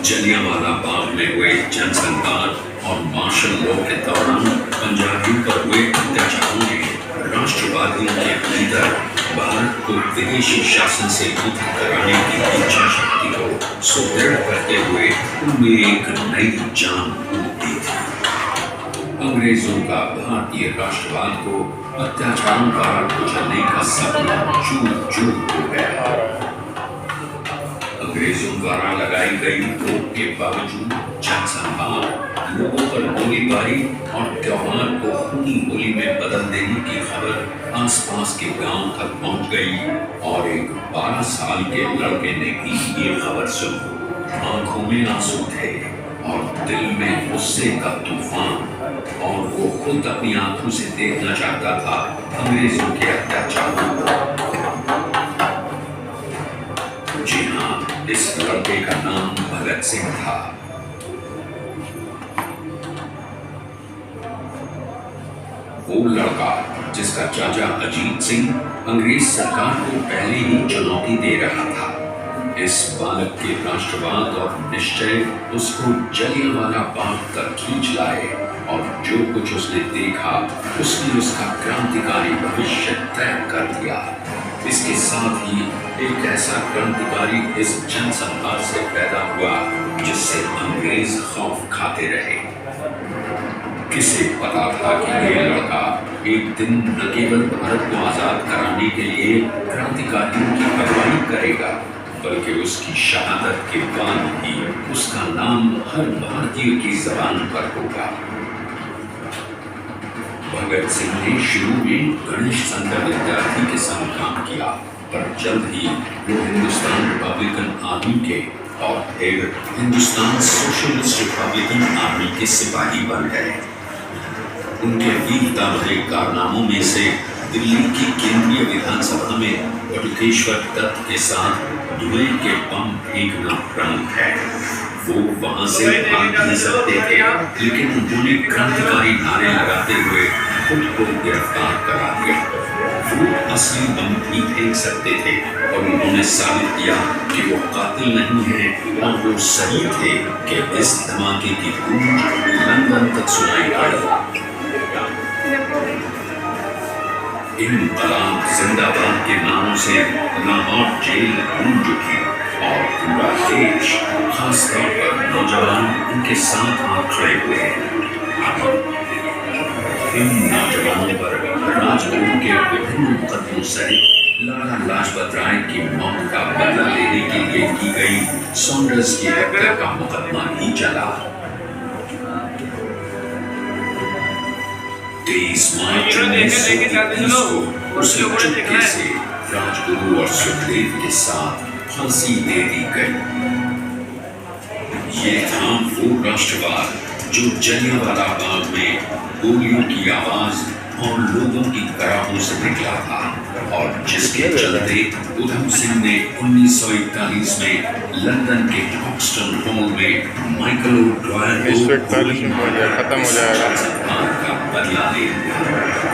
जलियांवाला बाग में हुए जनसंहार और मार्शल लॉ के दौरान पंजाबियों पर हुए अत्याचारों ने राष्ट्रवादियों के भीतर भारत को विदेशी शासन से मुक्त कराने की इच्छा शक्ति को सुदृढ़ करते हुए उनमें एक नई जान फूंक दी थी। अंग्रेजों का भारतीय राष्ट्रवाद को अत्याचारों द्वारा कुचलने का सपना चूर-चूर हो गया। अंग्रेजों द्वारा लगाई गई रोक के बावजूद जनसंहार, लोगों पर गोलीबारी और त्योहार को खूनी होली में बदल देने की खबर आसपास के गांव तक पहुंच गई और एक 12 साल के लड़के ने भी ये खबर सुनी। आंखों में आंसू थे और दिल में गुस्से का तूफान, और वो खुद अपनी आंखों से देखना चाहता था अंग्रेजों के अत्याचारों को। जी हाँ, इस लड़के का नाम भगत सिंह था। वो लड़का जिसका चाचा अजीत सिंह अंग्रेज सरकार को पहले ही चुनौती दे रहा था। इस बालक के राष्ट्रवाद और निश्चय उसको जलियांवाला बाग तक खींच लाए, और जो कुछ उसने देखा उसने उसका क्रांतिकारी भविष्य तय कर दिया। इसके साथ ही एक ऐसा क्रांतिकारी इस जनसंहार से पैदा हुआ जिससे अंग्रेज खौफ खाते रहे। किसे पता था कि यह लड़का एक दिन न केवल भारत को आजाद कराने के लिए क्रांतिकारियों की अगुवाई करेगा, बल्कि उसकी शहादत के बाद ही उसका नाम हर भारतीय की जबान पर होगा। भगत सिंह ने शुरू में गणेश संघ विद्यार्थी के संग काम किया, पर जल्द ही वो हिंदुस्तान रिपब्लिकन आर्मी के और फिर हिंदुस्तान सोशलिस्ट रिपब्लिकन आर्मी के सिपाही बन गए। उनके वीरता भरे कारनामों में से दिल्ली की केंद्रीय विधानसभा में बटुकेश्वर दत्त के साथ धुएं के बम फेंकना प्रमुख है। वो वहां से भाग नहीं सकते थे, लेकिन उन्होंने क्रांतिकारी नारे लगाते हुए खुद को गिरफ्तार करा दिया। वो असली बम भी फेंक सकते थे और उन्होंने साबित किया कि वो कातिल नहीं है और वो सही थे कि इस धमाके की गूंज लंदन तक सुनाई पड़ी। इनकलाब जिंदाबाद के नामों से लाहौर जेल गूंज उठी और पूरा देश, खासतौर पर नौजवान, उनके साथ हाथ खड़े हुए। इन नौजवानों पर राजगुरु के विभिन्न मुकदमों सहित लाला लाजपत राय की मौत का बदला लेने के लिए की गई सॉन्डर्स की हत्या का मुकदमा भी चला। 23 मार्च 1923 को उसे चुपके से राजगुरु और सुखदेव के साथ फांसी दे दी गई। ये था वो राष्ट्रवाद जो जलियांवाला बाग में गोलियों की आवाज और लोगों की कराहों से निकला था, और जिसके चलते उधम सिंह ने 1941 में लंदन के हॉक्सटन हॉल में माइकल ओ'ड्वायर को खत्म हो जाएगा का बदला ले लिया।